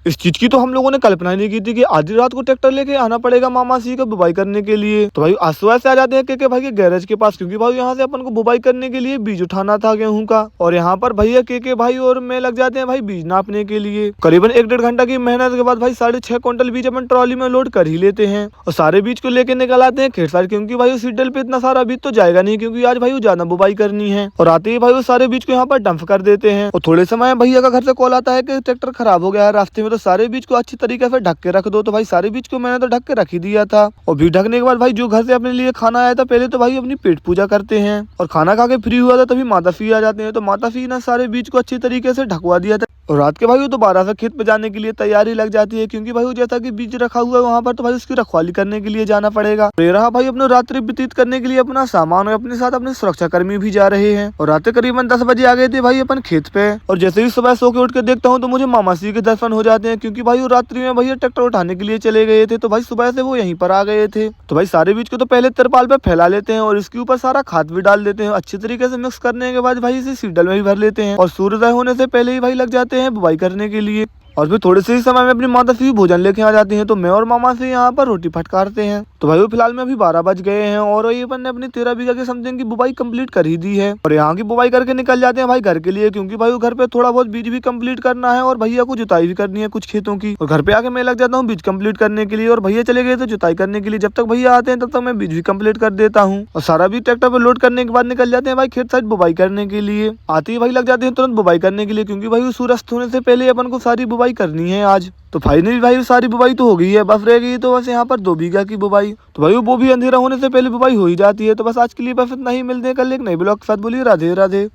इस चीज की तो हम लोगों ने कल्पना ही नहीं की थी कि आधी रात को ट्रैक्टर लेके आना पड़ेगा मामा सी को बुवाई करने के लिए। तो भाई आज सुबह से आ जाते हैं के भाई के गैरेज के पास, क्योंकि भाई यहाँ से अपन को बुवाई करने के लिए बीज उठाना था गेहूं का। और यहाँ पर भैया के भाई और मैं लग जाते हैं भाई बीज नापने के लिए। करीबन 1-1.5 घंटा की मेहनत के बाद भाई 6.5 क्विंटल बीज अपन ट्रॉली में लोड कर ही लेते हैं और सारे बीज को लेके निकल आते हैं खेत साइड, क्योंकि भाई उस सीडल पे इतना सारा बीज तो जाएगा नहीं, क्योंकि आज भाई ज्यादा बुवाई करनी है। और आते ही भाई वो सारे बीज को यहाँ पर डंप कर देते हैं। और थोड़े समय भैया का घर से कॉल आता है कि ट्रैक्टर खराब हो गया है रास्ते में, तो सारे बीज को अच्छी तरीके से ढक के रख दो। तो भाई सारे बीज को मैंने तो ढक के रख ही दिया था। और बीज ढकने के बाद भाई जो घर से अपने लिए खाना आया था, पहले तो भाई अपनी पेट पूजा करते हैं और खाना खा के फ्री हुआ था तभी माता श्री आ जाते हैं। तो माता श्री ने सारे बीज को अच्छी तरीके से ढकवा दिया था और रात के भाई वो दोबारा से खेत पे जाने के लिए तैयारी लग जाती है, क्योंकि भाई जैसा कि बीज रखा हुआ है वहाँ पर, तो भाई उसकी रखवाली करने के लिए जाना पड़ेगा। ये रहा भाई अपने रात्रि व्यतीत करने के लिए अपना सामान और अपने साथ अपने सुरक्षा कर्मी भी जा रहे हैं। और रात करीबन 10 बजे आ गए थे भाई अपन खेत पे। और जैसे ही सुबह सो के उठ के देखता हूँ तो मुझे मामा श्री के दर्शन हो जाते हैं, क्योंकि भाई वो रात्रि में भैया ट्रैक्टर उठाने के लिए चले गए थे। तो भाई सुबह से वो यहीं पर आ गए थे। तो भाई सारे बीज को तो पहले तिरपाल पे फैला लेते हैं और इसके ऊपर सारा खाद भी डाल देते हैं। अच्छी तरीके से मिक्स करने के बाद भाई इसे सीडल में भी भर लेते हैं और सूर्योदय होने से पहले ही भाई लग जाते हैं बुवाई करने के लिए। और फिर थोड़े से ही समय में अपनी माता श्री भोजन लेके आ जाती हैं, तो मैं और मामा से यहाँ पर रोटी फटकारते हैं। तो भाई वो फिलहाल में अभी 12 बज गए हैं और ये अपन ने अपनी 13 बीघा के समथिंग की बुवाई कंप्लीट कर ही दी है। और यहाँ की बुवाई करके निकल जाते हैं भाई घर के लिए, क्योंकि भाई वो घर पे थोड़ा बहुत बीज भी कंप्लीट करना है और भैया को जुताई भी करनी है कुछ खेतों की। और घर पे आके मैं लग जाता हूँ बीज कंप्लीट करने के लिए और भैया चले गए थे जुताई करने के लिए। जब तक भैया आते हैं तब तक मैं बीज भी कंप्लीट कर देता हूँ और सारा बीज ट्रैक्टर पे लोड करने के बाद निकल जाते हैं भाई खेत साइड बुवाई करने के लिए। आते ही भाई लग जाते हैं तुरंत बुवाई करने के लिए, क्योंकि भाई सूर्यास्त होने से पहले अपन को सारी बुवाई करनी है आज। तो फाइनली भाई सारी बुवाई तो हो गई है, बस रह गई तो बस यहाँ पर 2 बीघा की बुवाई। तो भाई वो भी अंधेरा होने से पहले बुवाई हो ही जाती है। तो बस आज के लिए बस इतना ही, मिलते हैं कल एक नए ब्लॉग के साथ। बोलिए राधे राधे।